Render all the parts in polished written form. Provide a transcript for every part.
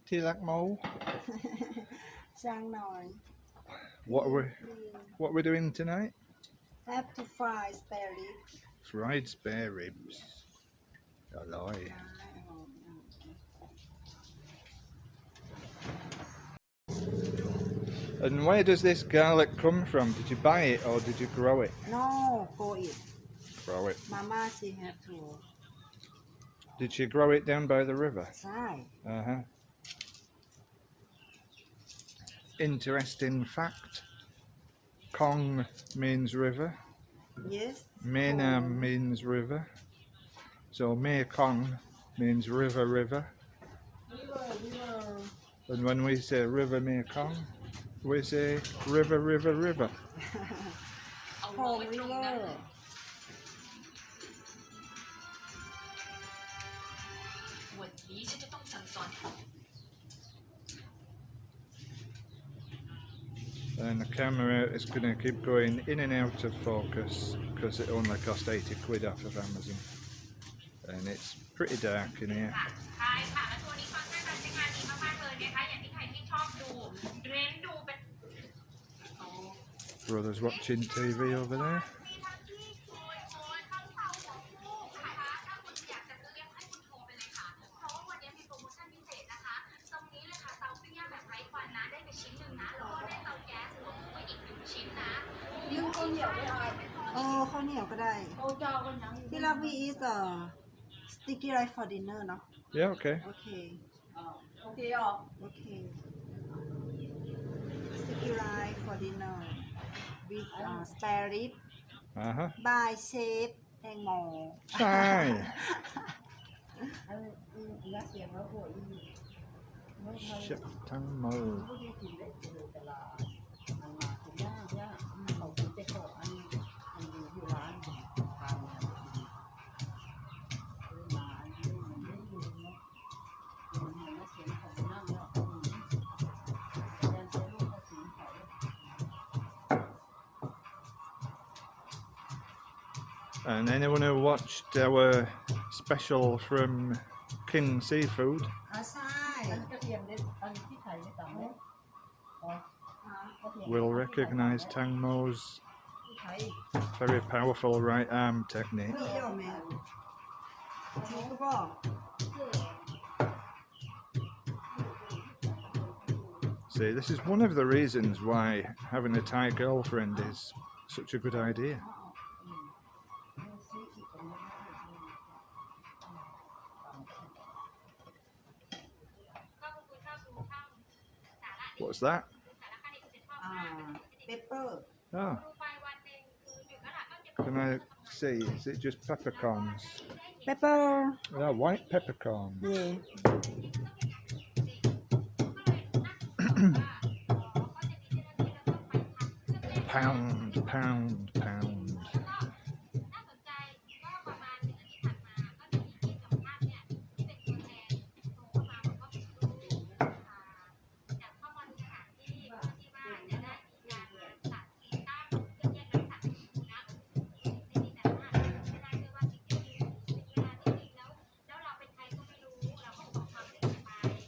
ที่รักโม ช่างหน่อย What are we doing tonight? Have to fry spare rib. Fried spare ribs. Alloy. And where does this garlic come from? Did you buy it or did you grow it? No, go it. Grow it. Mama, she have to. Did she grow it down by the river? ใช่ Uh-huh. Interesting fact. Kong means river. Yes. Menam means river. So Mekong means river. River. And when we say river Mekong, we say river. Home river. And the camera is going to keep going in and out of focus because it only cost 80 quid off of Amazon. And it's pretty dark in here. Brother's watching TV over there.ข้าวเหนียวก็ได้ที่เรา we eat sticky rice for dinner เนาะ Yeah, okay. Okay sticky rice for dinner with spare rib Uh-huh. by chef แตงโม ใช่ Chef Thanya. And anyone who watched our special from King Seafood ใช่ will recognise Tangmo's very powerful right arm technique. นี่ยอมไหมนี่ก็บอก See, this is one of the reasons why having a Thai girlfriend is such a good idea. What's that? Pepper Oh. Can I see? Is it just peppercorns? Pepper Oh, white peppercorns. yeah Pound.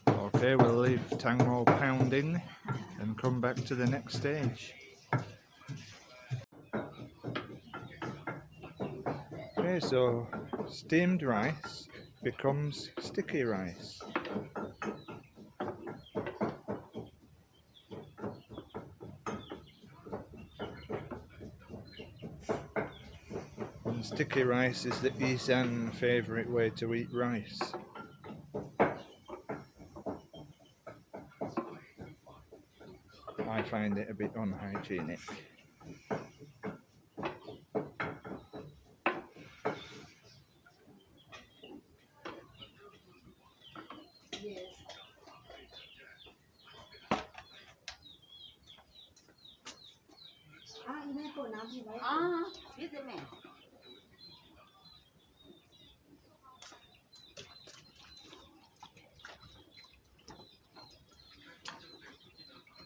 Okay, we'll leave Tangmo pounding and come back to the next stage. Okay, so steamed rice becomes sticky rice. And sticky rice is the Isan favourite way to eat rice. I find it a bit unhygienic.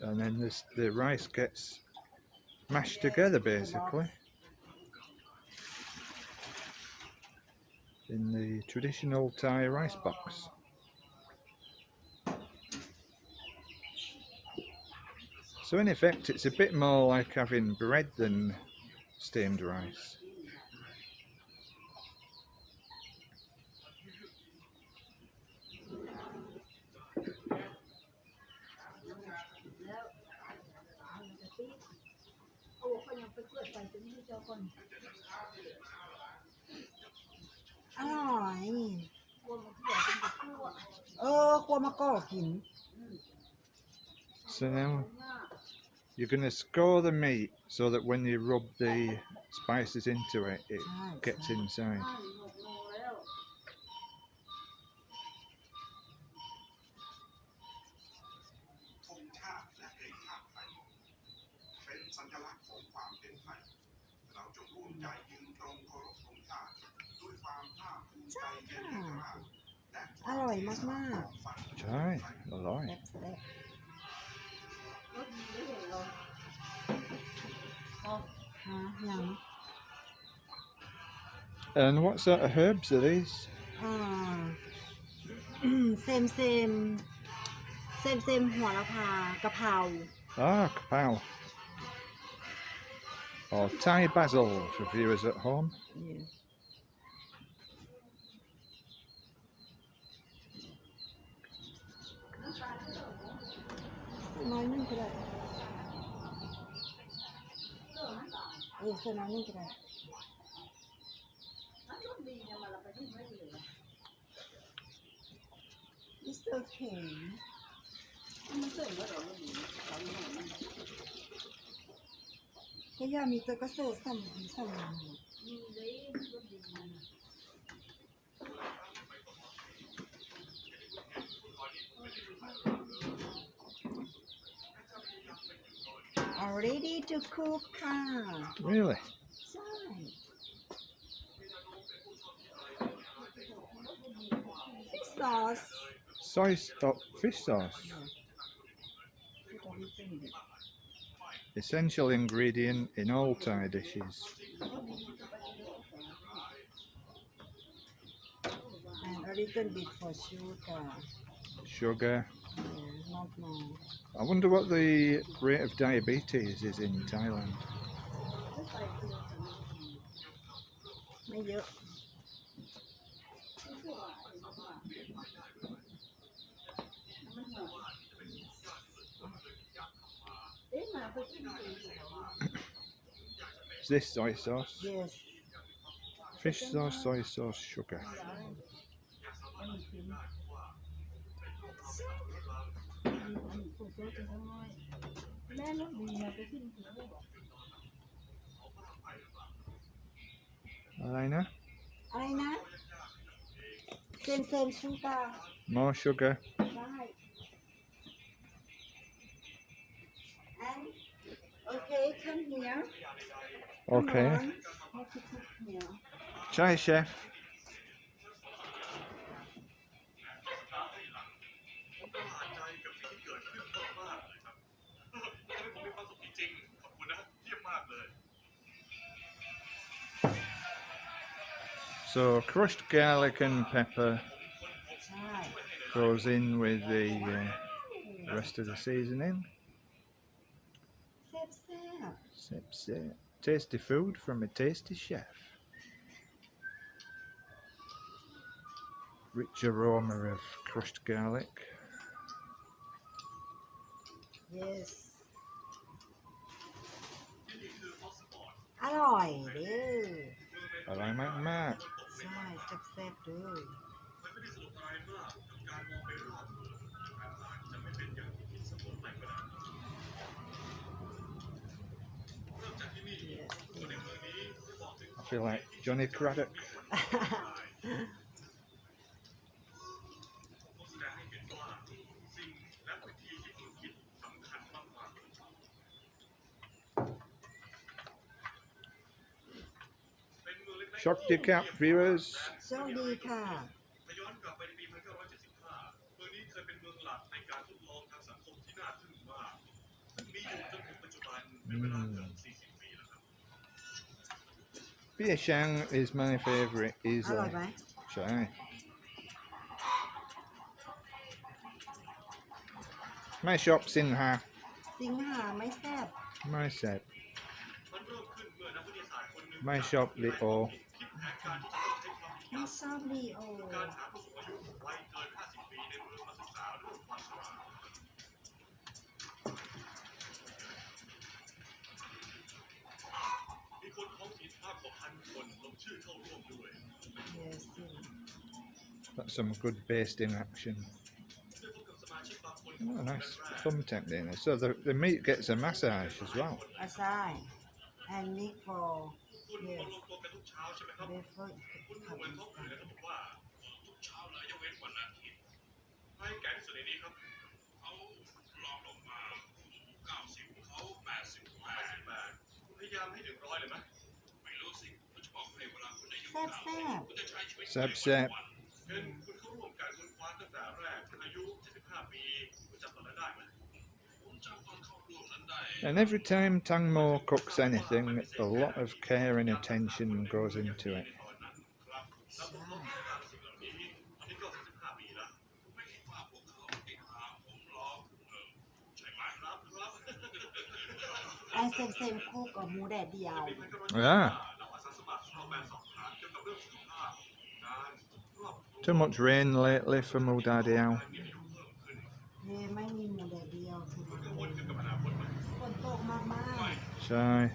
And then the rice gets mashed together basically in the traditional Thai rice box. So in effect, it's a bit more like having bread than steamed rice. อร่อยครัวมะกอกกิน So now you're going to score the meat so that when you rub the spices into it, it gets inside. อร่อยมาก ใช่อร่อย ๆแซ่บๆยัง And what sort of herbs are these? เซมหัวละพากะเพรา Ah, kapow. Or Thai basil for viewers at home. น้อยนึงก็ได้เส้นน้อยนึงก็ได้ It's okay ก็ย่ามีตัวก็เสิร์ฟซ้ำready to cook ค่ะ Really? ใช่ fish sauce Fish sauce. Essential ingredient in all Thai dishes. and a little bit for sugar Sugar. not more I wonder what the rate of diabetes is in Thailand. ไม่เยอะ Is this soy sauce? yes Fish sauce, soy sauce, sugar. Alina? อะไรนะเซมชูการ์ More sugar. ได้ and okay come here Okay. Come on. Have to cook here Chai chef. So crushed garlic and pepper ใช่ goes in with the rest of the seasoning. แซ่บ Sip, sip. Tasty food from a tasty chef. Rich aroma of crushed garlic. yes อร่อยเด้อ I like Mark. ใช่แซ่บๆเด้อ I feel like Johnny Craddock. Shock your cap, viewers. โชคดีค่ะ Bia Shang is my favourite อร่อย easily. ไหม Chai. My shop's in Ha. สิ สิงหาไม่แซ่บ ไม่แซ่บไม่ชอบลีโอ ไม่ชอบลีโอYes That's some good basting action. Oh, nice thumb technique. So the meat gets a massage as well. aside and make for yes before have Isan แซ่บ Seb. And every time Tangmo cooks anything, a lot of care and attention goes into it. ใช่ I same cook กับหมูแดดเดียว Yeah. Too much rain lately for Mudadiao. ไม่มีหมูแดดเดียวคือฝนตกมาก So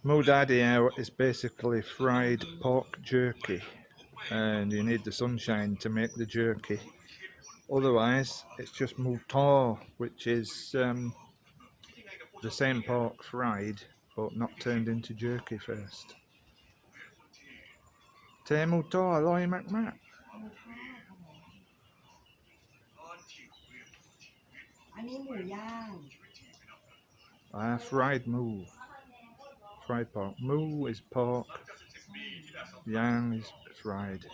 Mudadiao is basically fried pork jerky, and you need the sunshine to make the jerky. Otherwise, it's just mutor, which is the same pork fried but not turned into jerky first. Te mutor aloi mak mak. อันนี้หมูย่าง Fried moo. Fried pork. Moo is pork. Yang is fried.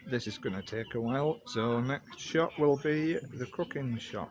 This is going to take a while, so next shot will be the cooking shot.